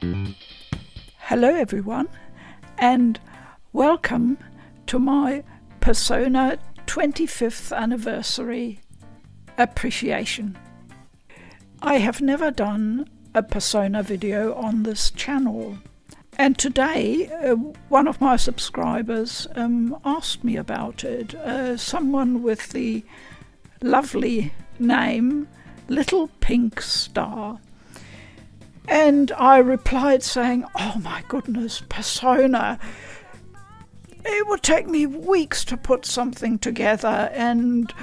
Hello everyone, and welcome to my Persona 25th anniversary appreciation. I have never done a Persona video on this channel, and today one of my subscribers asked me about it. Someone with the lovely name Little Pink Star. And I replied saying, oh my goodness, Persona. It would take me weeks to put something together, and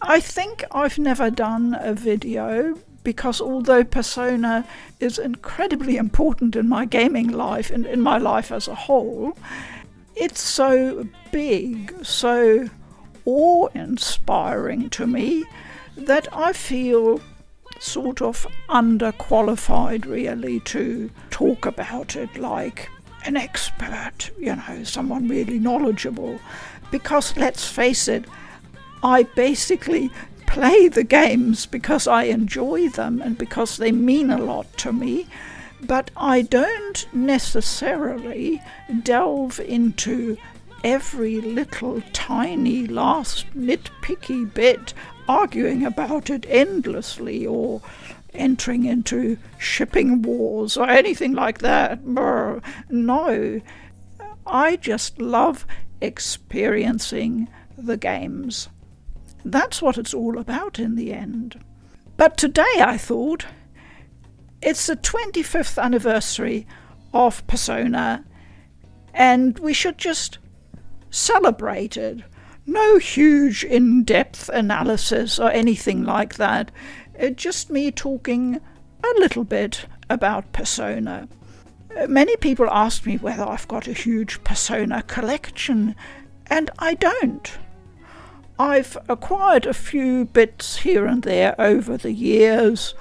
I think I've never done a video because although Persona is incredibly important in my gaming life and in my life as a whole, it's so big, so awe-inspiring to me that I feel sort of underqualified really to talk about it like an expert, someone really knowledgeable, because let's face it, I basically play the games because I enjoy them and because they mean a lot to me, but I don't necessarily delve into every little tiny last nitpicky bit, arguing about it endlessly or entering into shipping wars or anything like that. No, I just love experiencing the games. That's what it's all about in the end. But today I thought it's the 25th anniversary of Persona and we should just celebrate it. No huge in-depth analysis or anything like that. Just me talking a little bit about Persona. Many people ask me whether I've got a huge Persona collection, and I don't. I've acquired a few bits here and there over the years,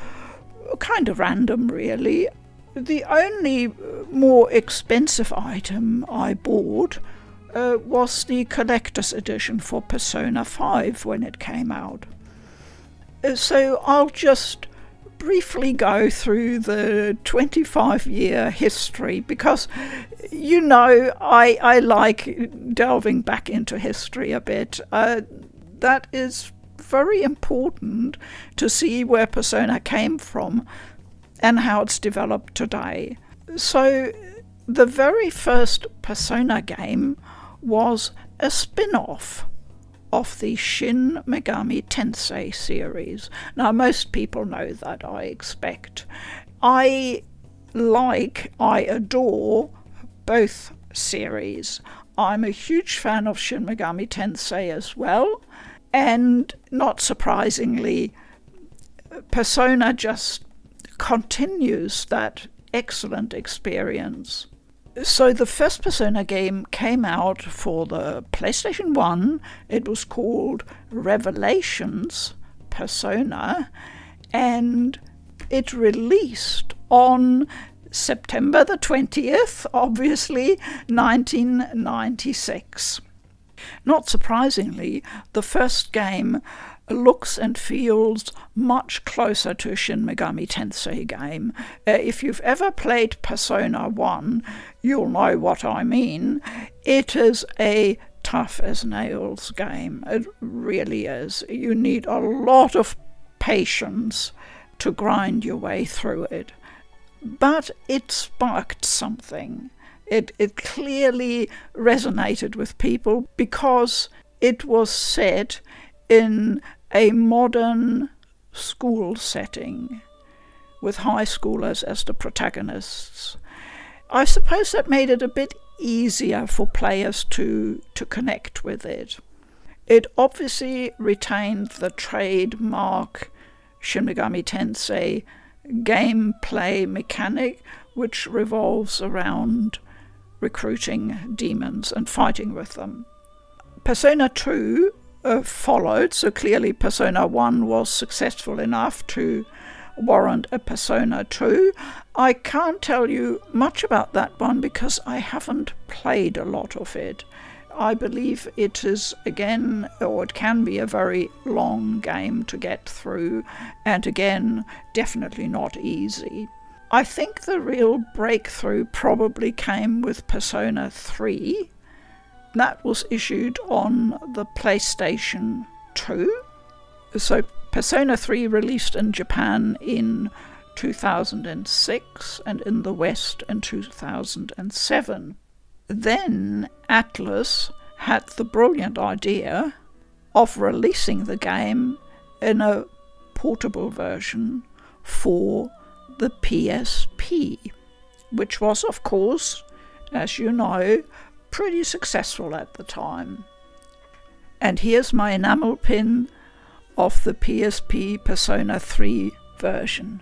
kind of random really. The only more expensive item I bought was the collector's edition for Persona 5 when it came out. So I'll just briefly go through the 25-year history because, I like delving back into history a bit. That is very important to see where Persona came from and how it's developed today. So the very first Persona game was a spin-off of the Shin Megami Tensei series. Now, most people know that, I expect. I adore both series. I'm a huge fan of Shin Megami Tensei as well, and not surprisingly, Persona just continues that excellent experience. So the first Persona game came out for the PlayStation 1. It was called Revelations Persona, and it released on September the 20th, obviously, 1996. Not surprisingly, the first game looks and feels much closer to a Shin Megami Tensei game. If you've ever played Persona 1, you'll know what I mean. It is a tough-as-nails game. It really is. You need a lot of patience to grind your way through it. But it sparked something. It clearly resonated with people because it was set in a modern school setting with high schoolers as the protagonists. I suppose that made it a bit easier for players to connect with it. It obviously retained the trademark Shin Megami Tensei gameplay mechanic, which revolves around recruiting demons and fighting with them. Persona 2 followed, so clearly Persona 1 was successful enough to warrant a Persona 2. I can't tell you much about that one because I haven't played a lot of it. I believe it is, again, or it can be a very long game to get through, and again, definitely not easy. I think the real breakthrough probably came with Persona 3. That was issued on the PlayStation 2. So Persona 3 released in Japan in 2006 and in the West in 2007. Then Atlus had the brilliant idea of releasing the game in a portable version for the PSP, which was, of course, as you know, pretty successful at the time. And here's my enamel pin of the PSP Persona 3 version.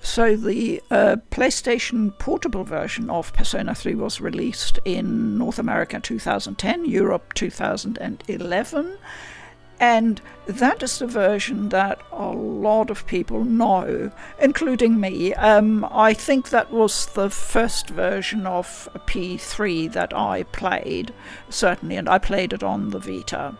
So the PlayStation portable version of Persona 3 was released in North America 2010, Europe 2011, and that is the version that a lot of people know, including me. I think that was the first version of P3 that I played, certainly, and I played it on the Vita.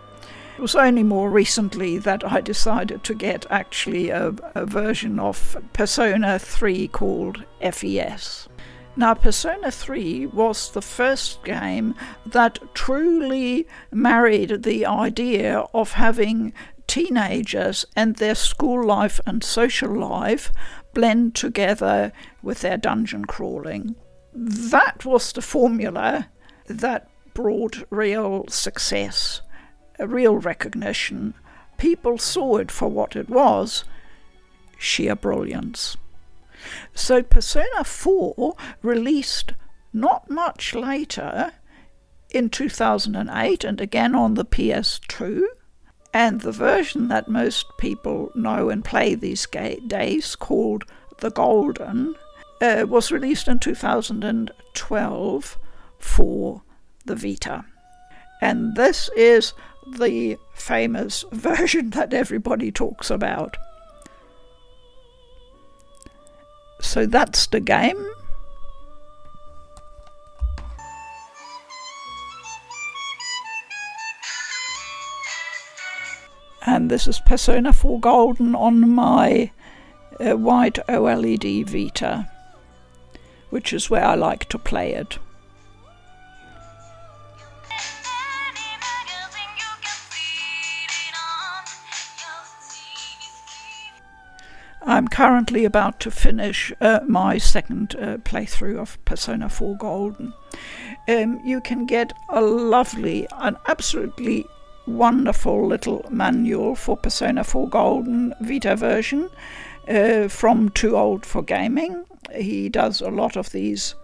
It was only more recently that I decided to get actually a version of Persona 3 called FES. Now, Persona 3 was the first game that truly married the idea of having teenagers and their school life and social life blend together with their dungeon crawling. That was the formula that brought real success, a real recognition. People saw it for what it was, sheer brilliance. So Persona 4 released not much later in 2008 and again on the PS2, and the version that most people know and play these days, called the Golden, was released in 2012 for the Vita. And this is the famous version that everybody talks about. So that's the game. And this is Persona 4 Golden on my white OLED Vita, which is where I like to play it. I'm currently about to finish my second playthrough of Persona 4 Golden. You can get a lovely, an absolutely wonderful little manual for Persona 4 Golden Vita version from Too Old for Gaming. He does a lot of these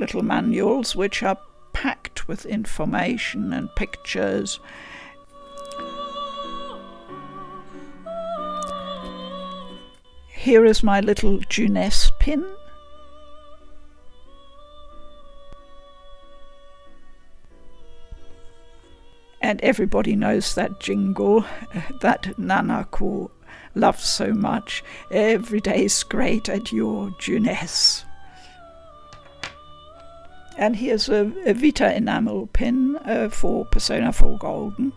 little manuals which are packed with information and pictures. Here is my little Juness pin. And everybody knows that jingle that Nanako loves so much. Every day's great at your Juness. And here's a Vita enamel pin for Persona 4 Golden.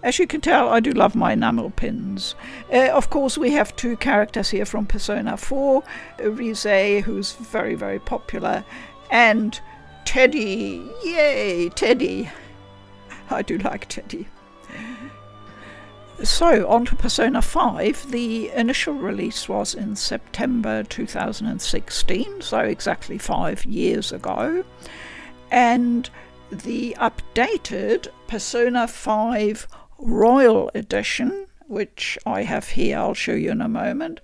As you can tell, I do love my enamel pins. Of course, we have two characters here from Persona 4, Rise, who's very, very popular, and Teddy. Yay, Teddy. I do like Teddy. So, on to Persona 5. The initial release was in September 2016, so exactly 5 years ago. And the updated Persona 5 Royal Edition, which I have here, I'll show you in a moment,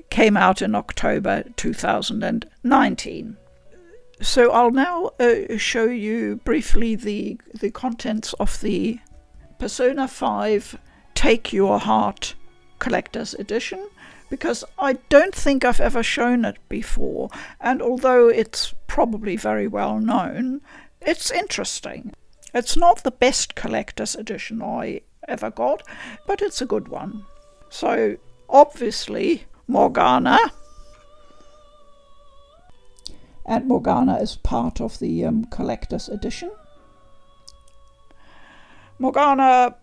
came out in October 2019. So I'll now show you briefly the contents of the Persona 5 Take Your Heart Collector's Edition, because I don't think I've ever shown it before, and although it's probably very well known, it's interesting. It's not the best collector's edition I ever got, but it's a good one. So obviously Morgana, and Morgana is part of the collector's edition. Morgana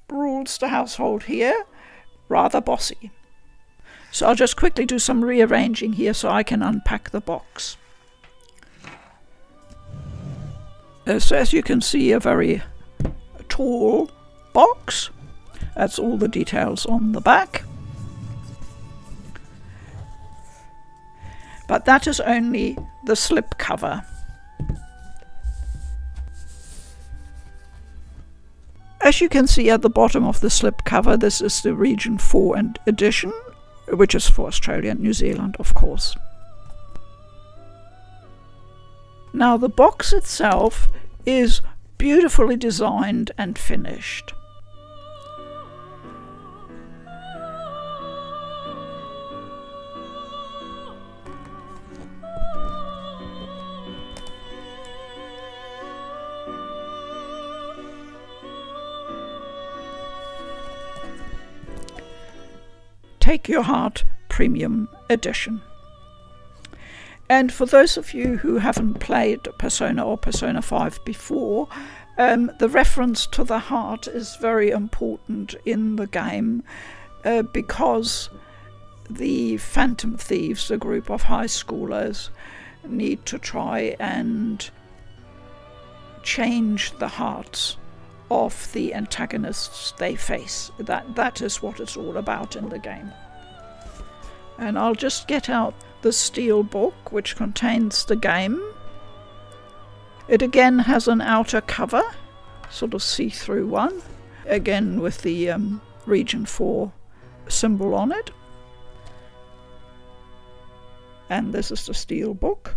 rules the household here, rather bossy. So I'll just quickly do some rearranging here so I can unpack the box. So as you can see, a very tall box. That's all the details on the back. But that is only the slip cover. As you can see at the bottom of the slip cover, this is the Region 4 edition, which is for Australia and New Zealand, of course. Now the box itself is beautifully designed and finished. Take Your Heart Premium Edition. And for those of you who haven't played Persona or Persona 5 before, the reference to the heart is very important in the game because the Phantom Thieves, a group of high schoolers, need to try and change the hearts of the antagonists they face. That is what it's all about in the game. And I'll just get out the steel book which contains the game. It again has an outer cover, sort of see-through one, again with the Region 4 symbol on it. And this is the steel book.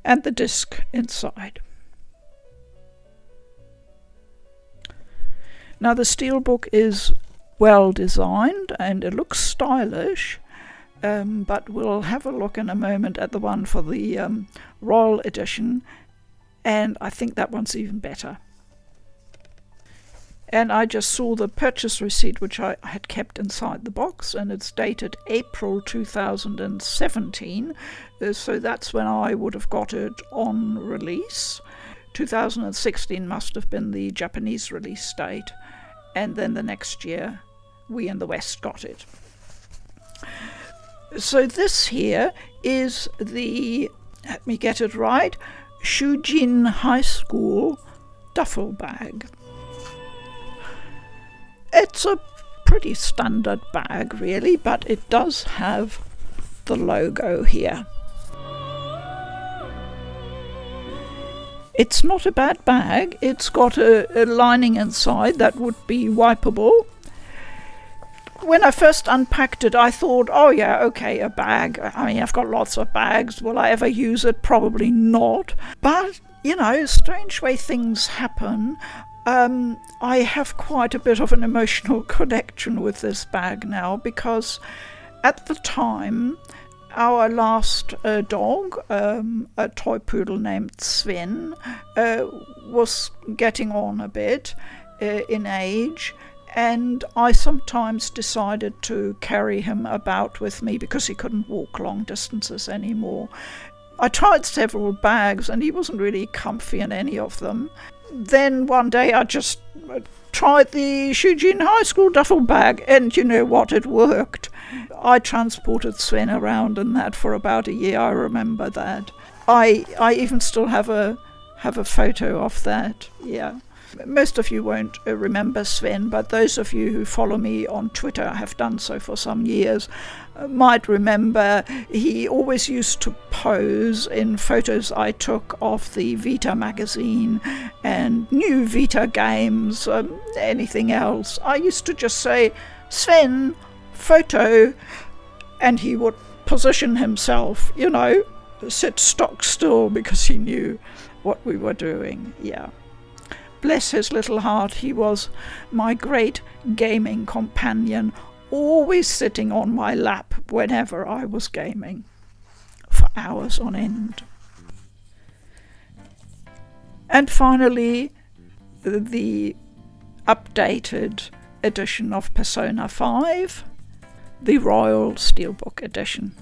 And the disc inside. Now the steelbook is well designed and it looks stylish, but we'll have a look in a moment at the one for the Royal Edition, and I think that one's even better. And I just saw the purchase receipt which I had kept inside the box, and it's dated April 2017, so that's when I would have got it on release. 2016 must have been the Japanese release date, and then the next year we in the West got it. So this here is the, let me get it right, Shujin High School duffel bag. It's a pretty standard bag really, but it does have the logo here. It's not a bad bag. It's got a lining inside that would be wipeable. When I first unpacked it, I thought, oh yeah, okay, a bag. I mean, I've got lots of bags. Will I ever use it? Probably not. But, you know, strange way things happen. I have quite a bit of an emotional connection with this bag now, because at the time our last dog, a toy poodle named Sven, was getting on a bit in age, and I sometimes decided to carry him about with me because he couldn't walk long distances anymore. I tried several bags and he wasn't really comfy in any of them. Then one day I just tried the Shujin High School duffel bag, and you know what, it worked. I transported Sven around in that for about a year, I remember that. I even still have a photo of that, yeah. Most of you won't remember Sven, but those of you who follow me on Twitter, I have done so for some years, might remember he always used to pose in photos I took of the Vita magazine and new Vita games, anything else. I used to just say, Sven, photo, and he would position himself, you know, sit stock still because he knew what we were doing, yeah. Bless his little heart, he was my great gaming companion, always sitting on my lap whenever I was gaming, for hours on end. And finally, the updated edition of Persona 5, the Royal Steelbook edition.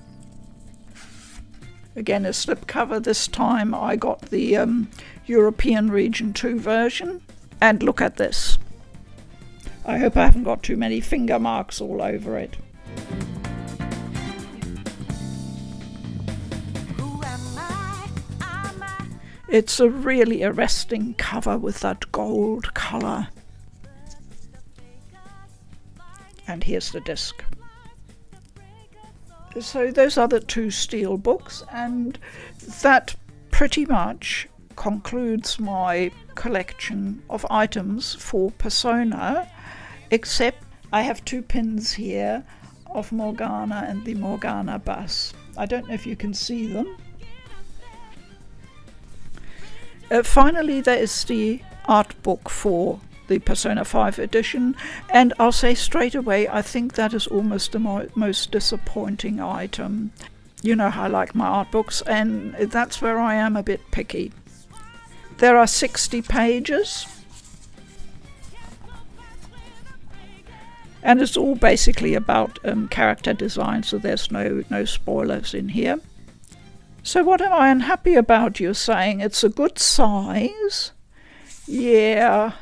Again, a slipcover. This time I got the European Region 2 version. And look at this. I hope I haven't got too many finger marks all over it. It's a really arresting cover with that gold colour. And here's the disc. So those are the two steel books, and that pretty much concludes my collection of items for Persona, except I have 2 pins here of Morgana and the Morgana bus. I don't know if you can see them. Finally, there is the art book for the Persona 5 edition, and I'll say straight away, I think that is almost the most disappointing item. You know how I like my art books, and that's where I am a bit picky. There are 60 pages, and it's all basically about character design, so there's no spoilers in here. So what am I unhappy about? You're saying it's a good size. Yeah.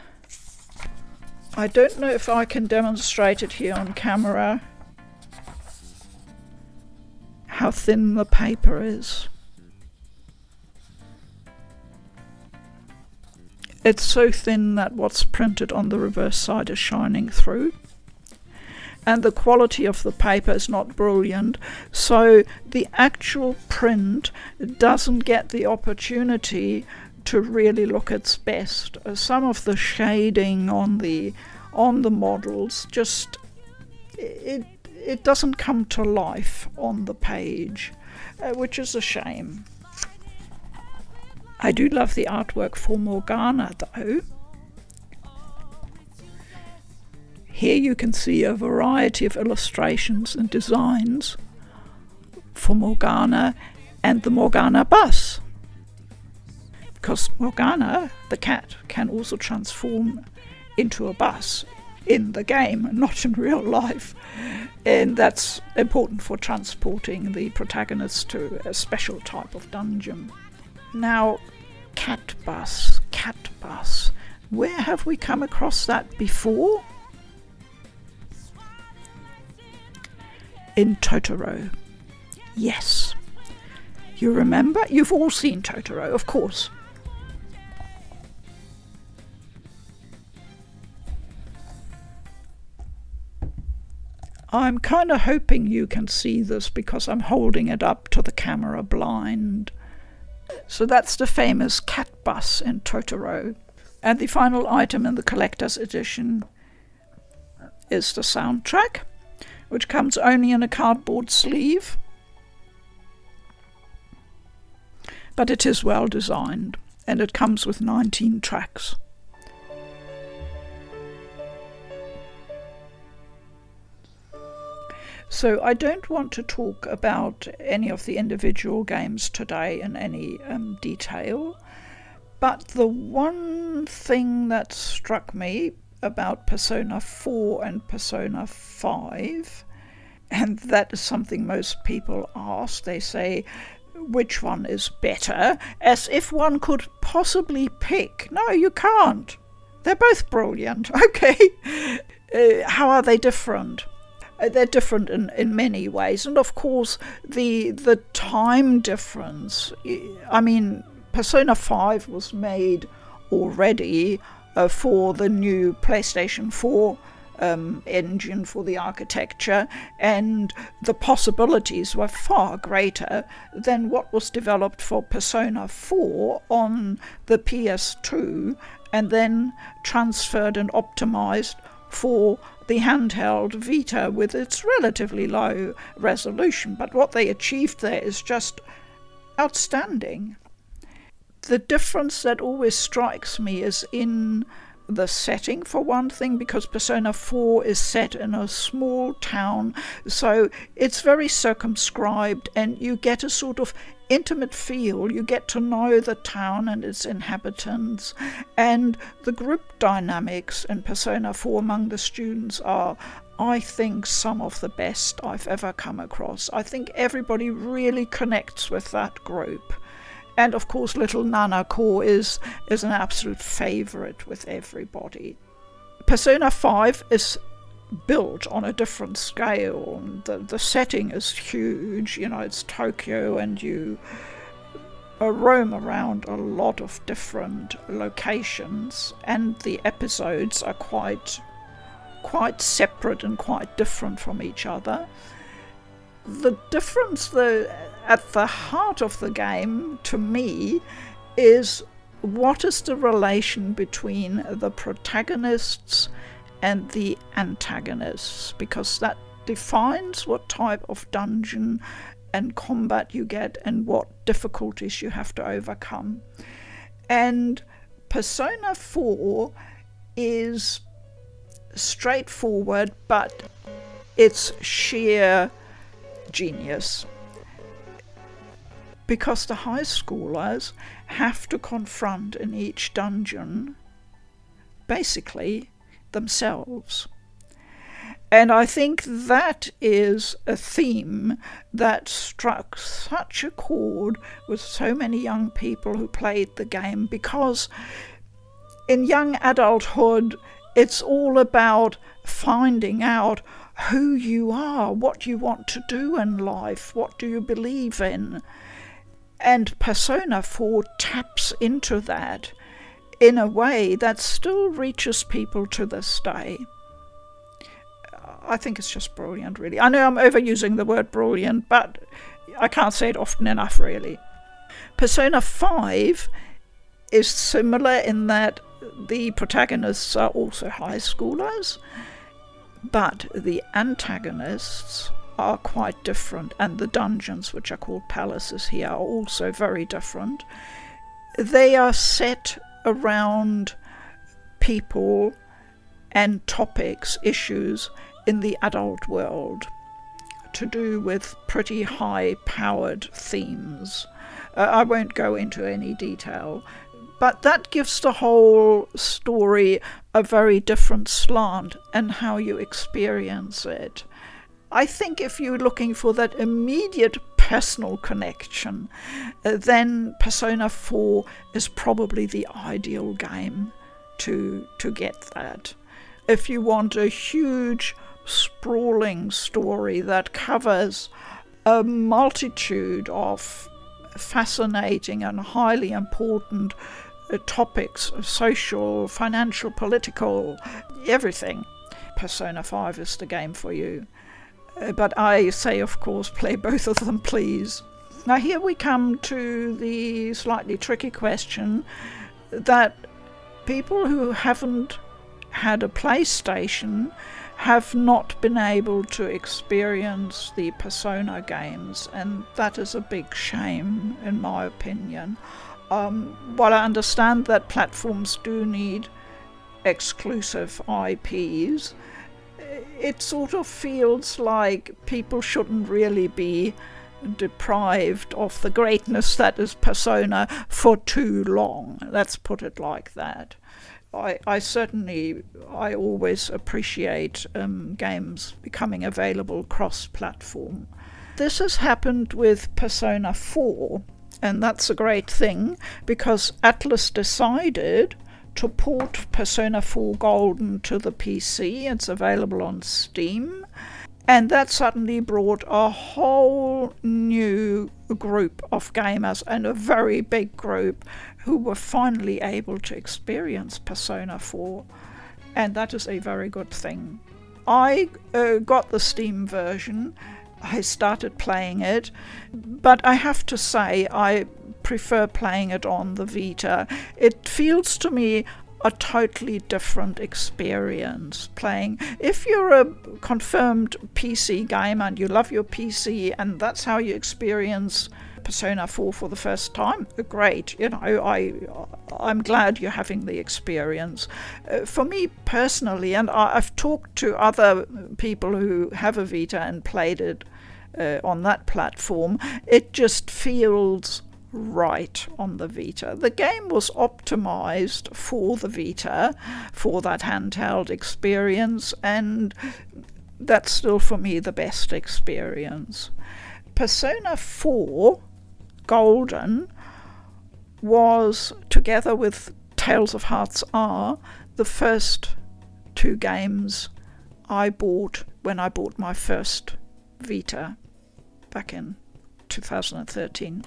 I don't know if I can demonstrate it here on camera, how thin the paper is. It's so thin that what's printed on the reverse side is shining through. And the quality of the paper is not brilliant, so the actual print doesn't get the opportunity to really look its best. Some of the shading on the models just it doesn't come to life on the page, which is a shame. I do love the artwork for Morgana though. Here you can see a variety of illustrations and designs for Morgana and the Morgana bus. Because Morgana, the cat, can also transform into a bus in the game, not in real life. And that's important for transporting the protagonist to a special type of dungeon. Now, cat bus. Where have we come across that before? In Totoro. Yes. You remember? You've all seen Totoro, of course. I'm kind of hoping you can see this because I'm holding it up to the camera blind. So that's the famous cat bus in Totoro. And the final item in the collector's edition is the soundtrack, which comes only in a cardboard sleeve. But it is well designed, and it comes with 19 tracks. So I don't want to talk about any of the individual games today in any detail, but the one thing that struck me about Persona 4 and Persona 5, and that is something most people ask, they say, which one is better, as if one could possibly pick. No, you can't. They're both brilliant. Okay. How are they different? They're different in many ways, and of course the time difference. I mean, Persona 5 was made already for the new PlayStation 4 engine for the architecture, and the possibilities were far greater than what was developed for Persona 4 on the PS2 and then transferred and optimized for the handheld Vita with its relatively low resolution. But what they achieved there is just outstanding. The difference that always strikes me is in the setting for one thing, because Persona 4 is set in a small town, so it's very circumscribed and you get a sort of intimate feel. You get to know the town and its inhabitants, and the group dynamics in Persona 4 among the students are, I think, some of the best I've ever come across. I think everybody really connects with that group. And of course, little Nanako is an absolute favourite with everybody. Persona 5 is built on a different scale. The setting is huge, it's Tokyo, and you roam around a lot of different locations, and the episodes are quite separate and quite different from each other. The difference at the heart of the game, to me, is what is the relation between the protagonists and the antagonists, because that defines what type of dungeon and combat you get and what difficulties you have to overcome. And Persona 4 is straightforward, but it's sheer genius, because the high schoolers have to confront in each dungeon basically themselves. And I think that is a theme that struck such a chord with so many young people who played the game, because in young adulthood it's all about finding out who you are, what you want to do in life, what do you believe in. And Persona 4 taps into that in a way that still reaches people to this day. I think it's just brilliant, really. I know I'm overusing the word brilliant, but I can't say it often enough, really. Persona 5 is similar in that the protagonists are also high schoolers, but the antagonists are quite different, and the dungeons, which are called palaces here, are also very different. They are set around people and topics, issues in the adult world, to do with pretty high-powered themes. I won't go into any detail, but that gives the whole story a very different slant and how you experience it. I think if you're looking for that immediate personal connection, then Persona 4 is probably the ideal game to get that. If you want a huge, sprawling story that covers a multitude of fascinating and highly important topics, social, financial, political, everything, Persona 5 is the game for you. But I say, of course, play both of them, please. Now here we come to the slightly tricky question that people who haven't had a PlayStation have not been able to experience the Persona games, and that is a big shame, in my opinion. While I understand that platforms do need exclusive IPs, it sort of feels like people shouldn't really be deprived of the greatness that is Persona for too long. Let's put it like that. I always appreciate games becoming available cross-platform. This has happened with Persona 4, and that's a great thing, because Atlus decided to port Persona 4 Golden to the PC. It's available on Steam, and that suddenly brought a whole new group of gamers, and a very big group, who were finally able to experience Persona 4, and that is a very good thing. I got the Steam version, I started playing it, but I have to say I prefer playing it on the Vita. It feels to me a totally different experience playing. If you're a confirmed PC gamer and you love your PC and that's how you experience Persona 4 for the first time, great. I'm glad you're having the experience. For me personally, and I've talked to other people who have a Vita and played it on that platform, it just feels right on the Vita. The game was optimized for the Vita, for that handheld experience, and that's still for me the best experience. Persona 4 Golden was, together with Tales of Hearts R, the first two games I bought when I bought my first Vita back in 2013.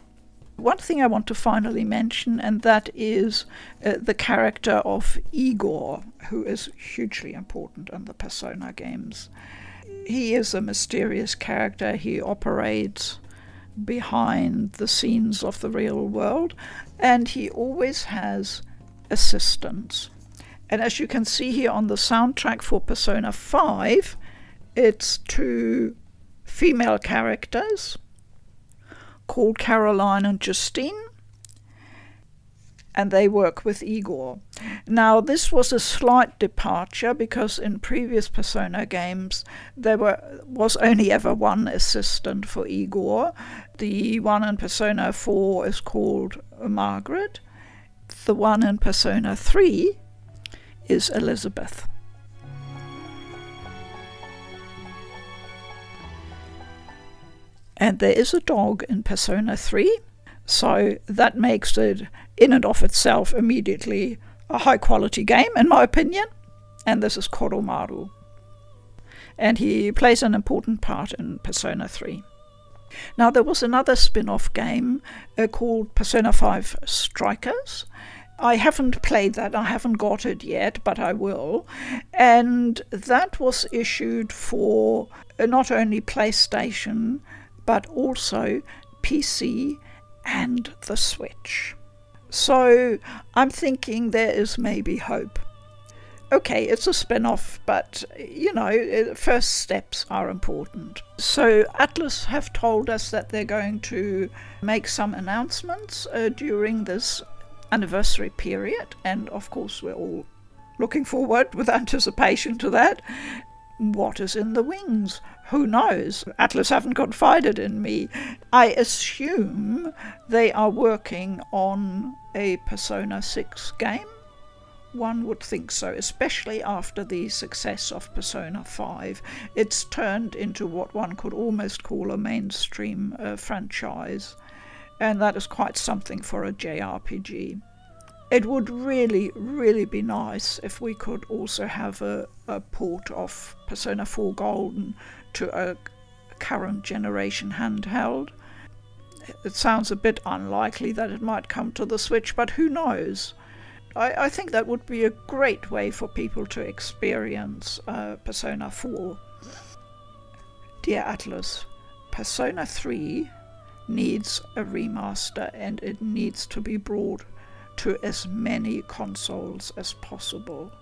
One thing I want to finally mention, and that is the character of Igor, who is hugely important in the Persona games. He is a mysterious character. He operates behind the scenes of the real world, and he always has assistants. And as you can see here on the soundtrack for Persona 5, it's two female characters called Caroline and Justine, and they work with Igor. Now, this was a slight departure because in previous Persona games there was only ever one assistant for Igor. The one in Persona 4 is called Margaret. The one in Persona 3 is Elizabeth. And there is a dog in Persona 3, so that makes it, in and of itself, immediately a high-quality game, in my opinion. And this is Koromaru. And he plays an important part in Persona 3. Now, there was another spin-off game called Persona 5 Strikers. I haven't played that, I haven't got it yet, but I will. And that was issued for not only PlayStation, but also PC and the Switch. So I'm thinking there is maybe hope. Okay, it's a spin-off, but, first steps are important. So Atlus have told us that they're going to make some announcements during this anniversary period, and of course we're all looking forward with anticipation to that. What is in the wings? Who knows? Atlus haven't confided in me. I assume they are working on a Persona 6 game. One would think so, especially after the success of Persona 5. It's turned into what one could almost call a mainstream franchise, and that is quite something for a JRPG. It would really, really be nice if we could also have a port of Persona 4 Golden to a current generation handheld. It sounds a bit unlikely that it might come to the Switch, but who knows? I think that would be a great way for people to experience Persona 4. Dear Atlus, Persona 3 needs a remaster, and it needs to be brought to as many consoles as possible.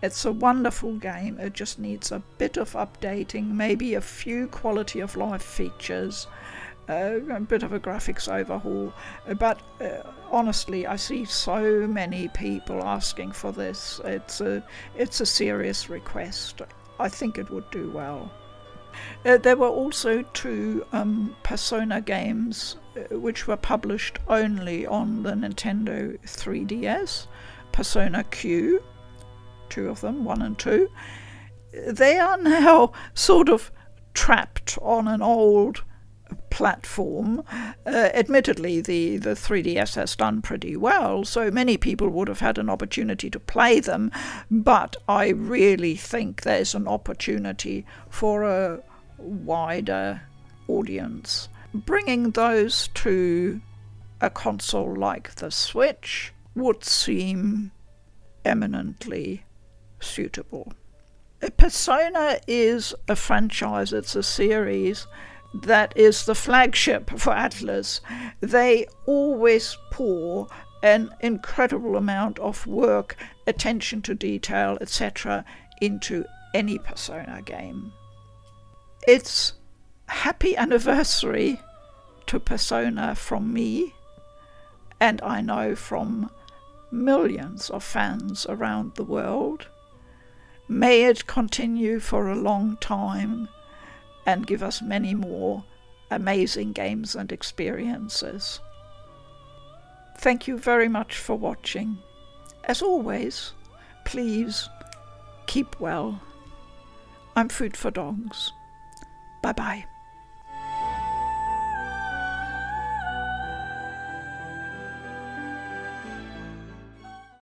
It's a wonderful game, it just needs a bit of updating, maybe a few quality of life features, a bit of a graphics overhaul, but honestly I see so many people asking for this. It's a serious request. I think it would do well. There were also two Persona games which were published only on the Nintendo 3DS, Persona Q, two of them, 1 and 2. They are now sort of trapped on an old platform. Admittedly, the 3DS has done pretty well, so many people would have had an opportunity to play them, but I really think there's an opportunity for a wider audience. Bringing those to a console like the Switch would seem eminently suitable. Persona is a franchise, it's a series that is the flagship for Atlus. They always pour an incredible amount of work, attention to detail, etc. into any Persona game. It's happy anniversary to Persona from me, and I know from millions of fans around the world. May it continue for a long time and give us many more amazing games and experiences. Thank you very much for watching. As always, please keep well. I'm Food for Dogs. Bye-bye.